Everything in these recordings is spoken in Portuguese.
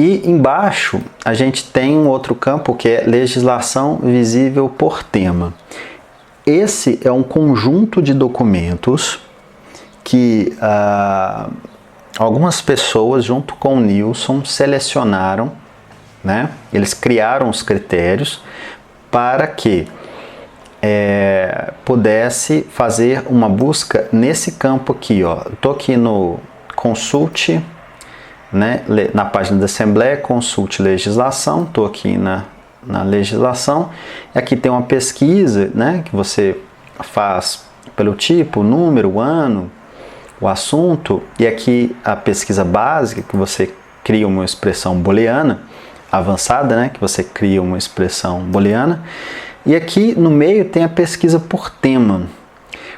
E embaixo a gente tem um outro campo que é legislação visível por tema. Esse é um conjunto de documentos que algumas pessoas, junto com o Nilson, selecionaram, né? Eles criaram os critérios para que pudesse fazer uma busca nesse campo aqui, ó. Estou aqui no Consulte, né? Na página da Assembleia, Consulte Legislação, estou aqui na legislação, e aqui tem uma pesquisa, né? Que você faz pelo tipo, número, ano, o assunto, e aqui a pesquisa básica, que você cria uma expressão booleana avançada, né? Que você cria uma expressão booleana. E aqui no meio tem a pesquisa por tema.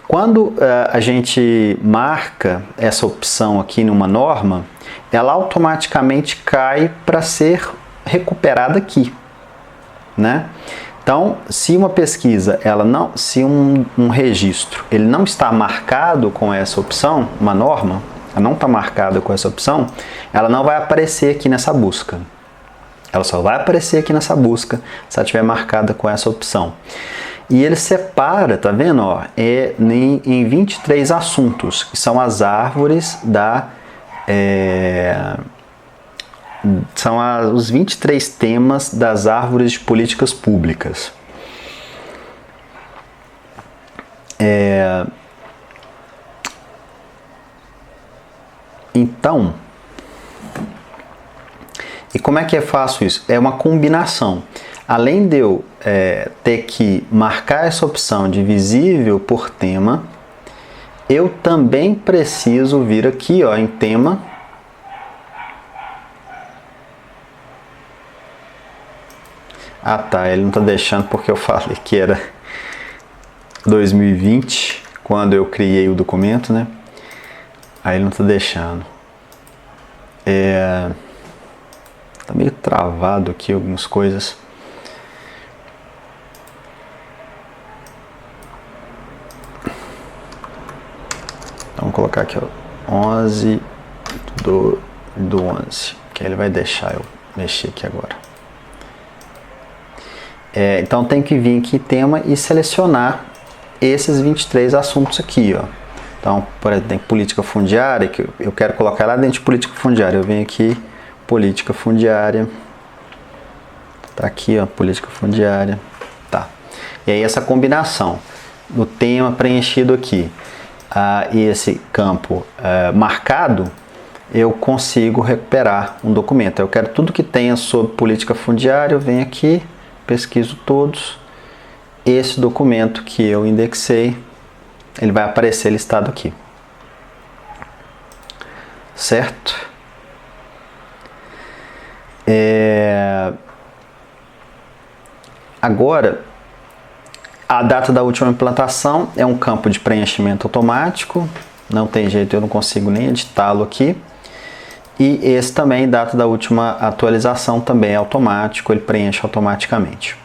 Quando a gente marca essa opção aqui numa norma, ela automaticamente cai para ser recuperada aqui, né? Então, se uma pesquisa, se um registro, ele não está marcado com essa opção, uma norma, ela não está marcada com essa opção, ela não vai aparecer aqui nessa busca. Ela só vai aparecer aqui nessa busca se ela estiver marcada com essa opção. E ele separa, tá vendo? Ó, em 23 assuntos, que são as árvores são os 23 temas das árvores de políticas públicas. Então, e como é que eu faço isso? É uma combinação. Além de eu ter que marcar essa opção de visível por tema, eu também preciso vir aqui, ó, em tema, ah tá, ele não está deixando porque eu falei que era 2020, quando eu criei o documento, né? Aí ele não está deixando. Tá meio travado aqui algumas coisas. Então, vamos colocar aqui, ó, 11 do 11, que aí ele vai deixar eu mexer aqui agora. Então tem que vir aqui tema e selecionar esses 23 assuntos aqui, ó. Então, por exemplo, tem política fundiária, que eu quero colocar lá dentro de política fundiária. Eu venho aqui, política fundiária. Tá aqui, ó, política fundiária. Tá. E aí essa combinação do tema preenchido aqui e esse campo marcado, eu consigo recuperar um documento. Eu quero tudo que tenha sobre política fundiária, eu venho aqui, pesquiso todos. Esse documento que eu indexei, ele vai aparecer listado aqui. Certo? Agora, a data da última implantação é um campo de preenchimento automático. Não tem jeito, eu não consigo nem editá-lo aqui. E esse também, data da última atualização, também é automático, ele preenche automaticamente.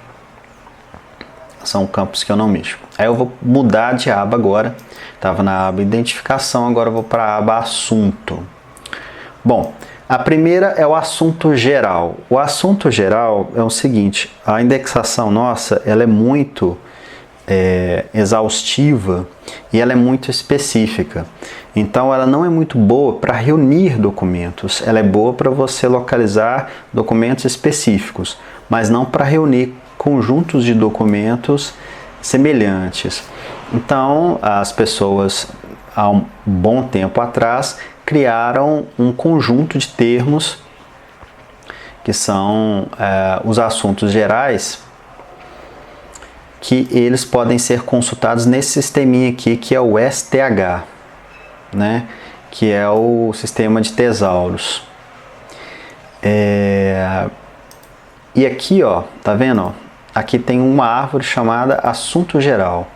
São campos que eu não mexo. Aí eu vou mudar de aba agora. Estava na aba identificação, agora eu vou para a aba assunto. Bom, a primeira é o assunto geral. O assunto geral é o seguinte: a indexação nossa, ela é muito exaustiva e ela é muito específica. Então ela não é muito boa para reunir documentos. Ela é boa para você localizar documentos específicos, mas não para reunir conjuntos de documentos semelhantes. Então, as pessoas, há um bom tempo atrás, criaram um conjunto de termos que são os assuntos gerais, que eles podem ser consultados nesse sisteminha aqui, que é o STH, né? Que é o sistema de tesauros. E aqui, ó, tá vendo? Ó? Aqui tem uma árvore chamada assunto geral.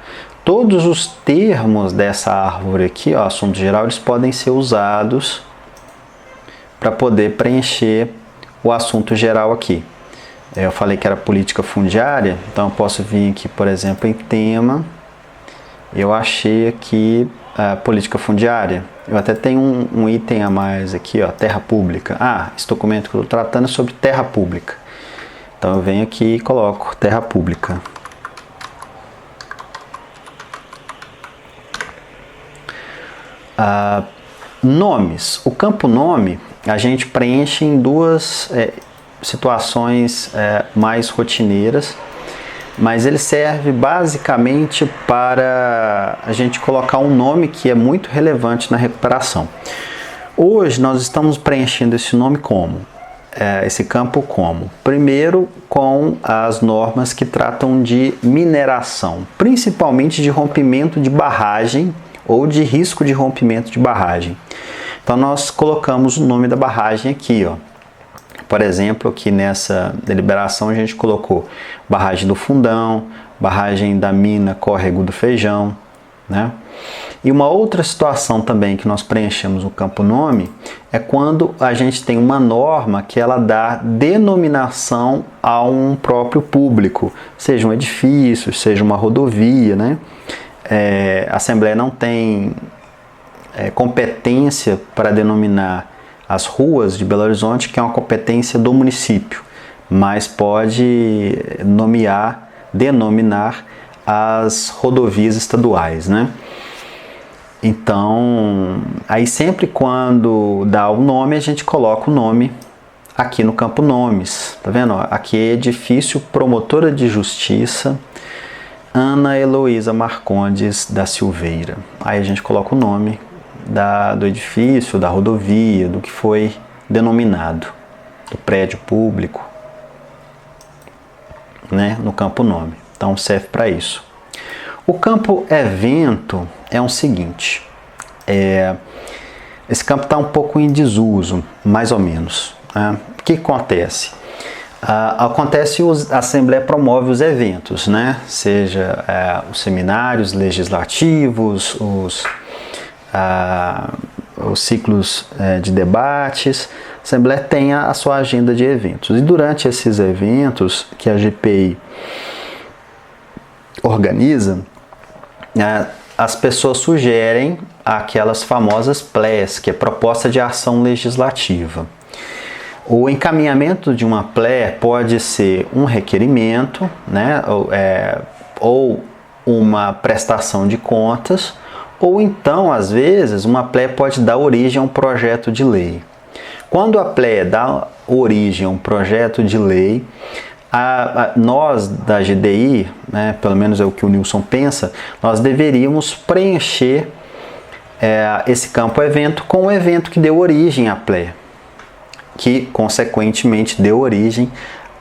Todos os termos dessa árvore aqui, ó, assunto geral, eles podem ser usados para poder preencher o assunto geral aqui. Eu falei que era política fundiária, então eu posso vir aqui, por exemplo, em tema. Eu achei aqui política fundiária, eu até tenho um item a mais aqui, ó, terra pública. Esse documento que eu estou tratando é sobre terra pública. Então eu venho aqui e coloco terra pública. Nomes. O campo nome a gente preenche em duas situações mais rotineiras, mas ele serve basicamente para a gente colocar um nome que é muito relevante na recuperação. Hoje nós estamos preenchendo esse nome esse campo como? Primeiro, com as normas que tratam de mineração, principalmente de rompimento de barragem ou de risco de rompimento de barragem. Então nós colocamos o nome da barragem aqui, ó. Por exemplo, aqui nessa deliberação a gente colocou barragem do Fundão, barragem da mina Córrego do Feijão, né? E uma outra situação também que nós preenchemos o campo nome é quando a gente tem uma norma que ela dá denominação a um próprio público, seja um edifício, seja uma rodovia, né? A Assembleia não tem competência para denominar as ruas de Belo Horizonte, que é uma competência do município, mas pode denominar as rodovias estaduais, né? Então, aí sempre quando dá o nome, a gente coloca o nome aqui no campo nomes, tá vendo? Aqui é edifício Promotora de Justiça Ana Heloísa Marcondes da Silveira. Aí a gente coloca o nome do edifício, da rodovia, do que foi denominado, do prédio público, né, no campo nome. Então serve para isso. O campo evento é o seguinte, esse campo está um pouco em desuso, mais ou menos, né? O que acontece? A Assembleia promove os eventos, né? Seja os seminários legislativos, os ciclos de debates. A Assembleia tem a sua agenda de eventos. E durante esses eventos que a GPI organiza, as pessoas sugerem aquelas famosas PLEs, que é Proposta de Ação Legislativa. O encaminhamento de uma PLE pode ser um requerimento, né, ou uma prestação de contas, ou então, às vezes, uma PLE pode dar origem a um projeto de lei. Quando a PLE dá origem a um projeto de lei, nós da GDI, né, pelo menos é o que o Nilson pensa, nós deveríamos preencher esse campo evento com o evento que deu origem à PLE, que consequentemente deu origem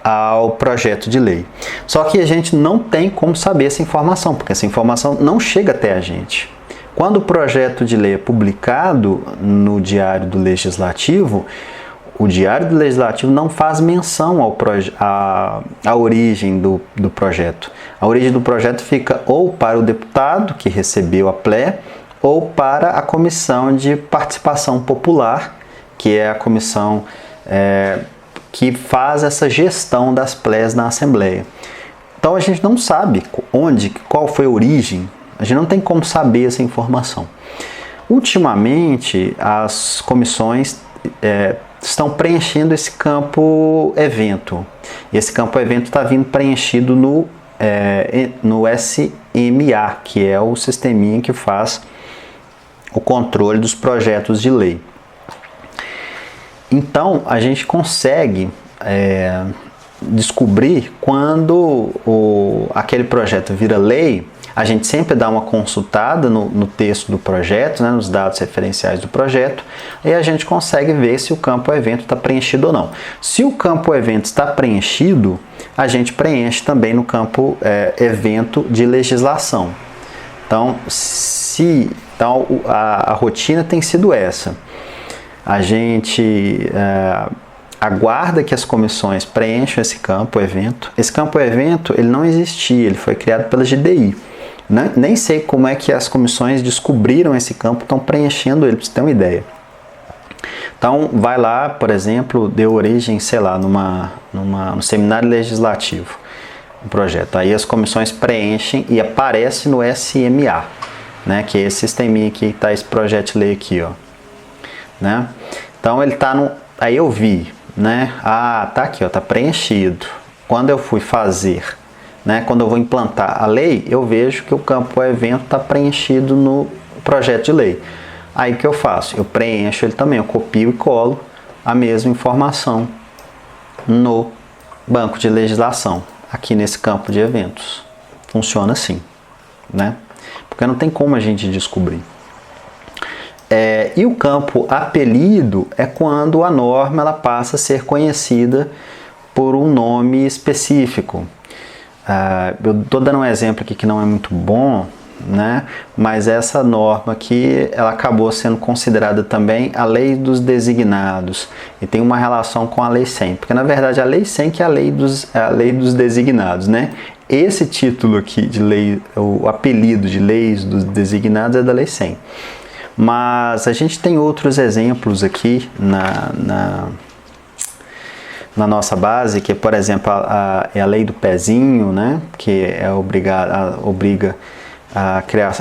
ao projeto de lei. Só que a gente não tem como saber essa informação, porque essa informação não chega até a gente. Quando o projeto de lei é publicado no Diário do Legislativo, o Diário do Legislativo não faz menção à origem do projeto. A origem do projeto fica ou para o deputado que recebeu a PLE, ou para a Comissão de Participação Popular, que é a comissão que faz essa gestão das PLEs na Assembleia. Então a gente não sabe qual foi a origem, a gente não tem como saber essa informação. Ultimamente, as comissões estão preenchendo esse campo evento. E esse campo evento está vindo preenchido no SMA, que é o sisteminha que faz o controle dos projetos de lei. Então, a gente consegue descobrir quando aquele projeto vira lei. A gente sempre dá uma consultada no texto do projeto, né, nos dados referenciais do projeto, e a gente consegue ver se o campo evento está preenchido ou não. Se o campo evento está preenchido, a gente preenche também no campo evento de legislação. Então, a rotina tem sido essa. A gente aguarda que as comissões preencham esse campo evento. Esse campo evento ele não existia, ele foi criado pela GDI. Nem sei como é que as comissões descobriram esse campo, estão preenchendo ele, para você ter uma ideia. Então, vai lá, por exemplo, deu origem, sei lá, no seminário legislativo, um projeto. Aí as comissões preenchem e aparece no SMA. né? Que é esse sisteminha aqui, que está esse projeto de lei aqui, ó, né? Então ele está no... Aí eu vi, né? Ah, tá aqui, ó, tá preenchido. Quando eu fui fazer, né? Quando eu vou implantar a lei, eu vejo que o campo evento está preenchido no projeto de lei. Aí o que eu faço? Eu preencho ele também, eu copio e colo a mesma informação no banco de legislação, aqui nesse campo de eventos. Funciona assim, né? Porque não tem como a gente descobrir. E o campo apelido é quando a norma ela passa a ser conhecida por um nome específico. Eu estou dando um exemplo aqui que não é muito bom, né? Mas essa norma aqui ela acabou sendo considerada também a lei dos designados e tem uma relação com a lei 100, porque na verdade a lei 100 que é a lei dos designados, né? Esse título aqui de lei, o apelido de leis dos designados é da lei 100. Mas a gente tem outros exemplos aqui na nossa base, que por exemplo é a lei do pezinho, né? Que obriga a criar,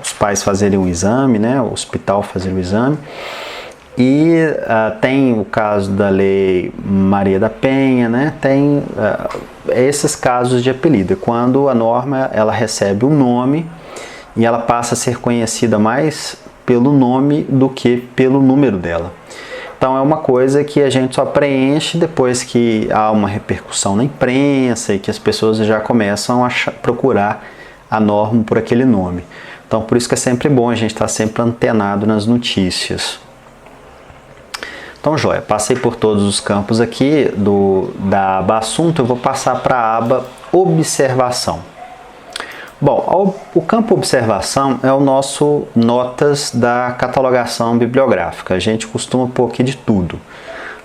os pais fazerem um exame, né? O hospital fazer o exame. E tem o caso da lei Maria da Penha, né? Tem esses casos de apelido, quando a norma ela recebe um nome e ela passa a ser conhecida mais pelo nome do que pelo número dela. Então é uma coisa que a gente só preenche depois que há uma repercussão na imprensa e que as pessoas já começam a procurar a norma por aquele nome. Então por isso que é sempre bom a gente estar sempre antenado nas notícias. Então, joia, passei por todos os campos aqui da aba assunto, eu vou passar para a aba observação. Bom, o campo observação é o nosso notas da catalogação bibliográfica. A gente costuma pôr aqui de tudo,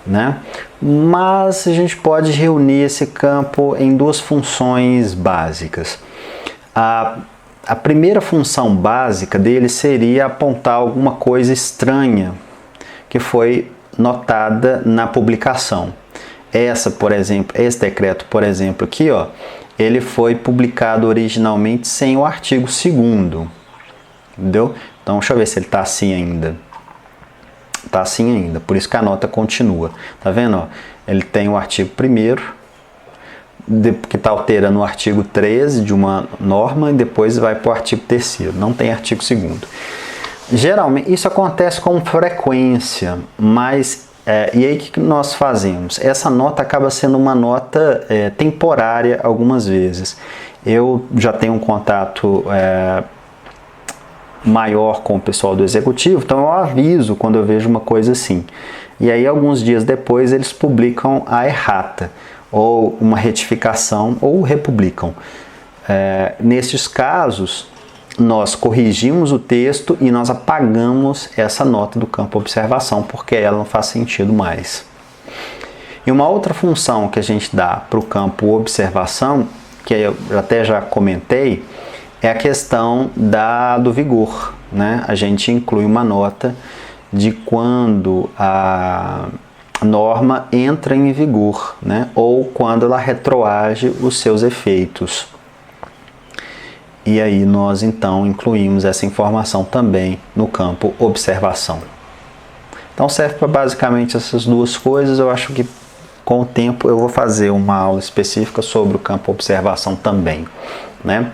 né? Mas a gente pode reunir esse campo em duas funções básicas. A primeira função básica dele seria apontar alguma coisa estranha que foi notada na publicação. Por exemplo, esse decreto, por exemplo, aqui, ó, ele foi publicado originalmente sem o artigo 2º, entendeu? Então, deixa eu ver se ele está assim ainda. Está assim ainda, por isso que a nota continua. Tá vendo? Ó? Ele tem o artigo 1º, que está alterando o artigo 13 de uma norma, e depois vai para o artigo 3º. Não tem artigo 2º. Geralmente, isso acontece com frequência, mas e aí o que nós fazemos? Essa nota acaba sendo uma nota temporária algumas vezes. Eu já tenho um contato maior com o pessoal do executivo, então eu aviso quando eu vejo uma coisa assim. E aí alguns dias depois eles publicam a errata, ou uma retificação, ou republicam. Nesses casos, nós corrigimos o texto e nós apagamos essa nota do campo observação, porque ela não faz sentido mais. E uma outra função que a gente dá para o campo observação, que eu até já comentei, é a questão do vigor, né? A gente inclui uma nota de quando a norma entra em vigor, né? Ou quando ela retroage os seus efeitos. E aí nós então incluímos essa informação também no campo observação. Então serve para basicamente essas duas coisas. Eu acho que com o tempo eu vou fazer uma aula específica sobre o campo observação também, né?